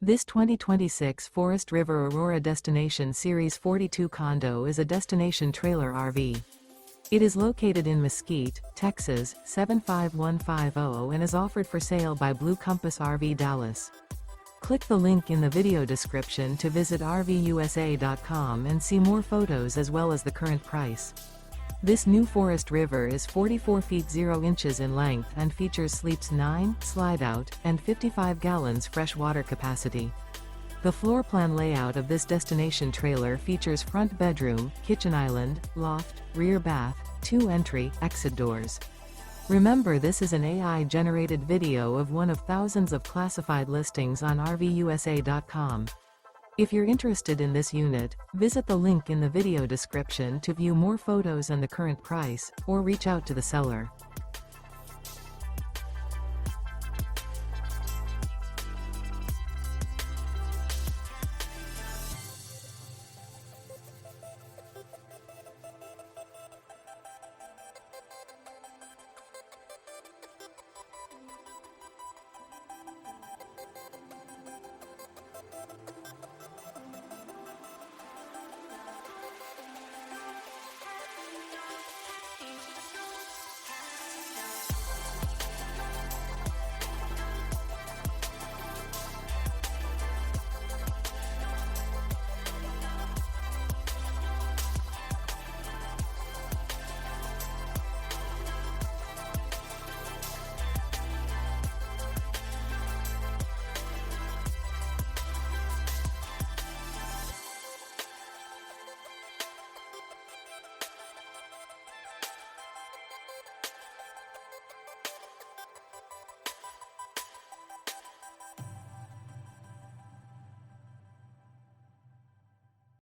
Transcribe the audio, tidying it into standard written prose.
This 2026 Forest River Aurora Destination Series 42 condo is a destination trailer RV. It is located in Mesquite, Texas, 75150 and is offered for sale by Blue Compass RV Dallas. Click the link in the video description to visit RVUSA.com and see more photos as well as the current price. This new Forest River is 44 feet 0 inches in length and features sleeps 9, Slideout, and 55 gallons fresh water capacity. The floor plan layout of this destination trailer features front bedroom, kitchen island, loft, rear bath, 2 entry, exit doors. Remember, this is an AI-generated video of one of thousands of classified listings on RVUSA.com. If you're interested in this unit, visit the link in the video description to view more photos and the current price, or reach out to the seller.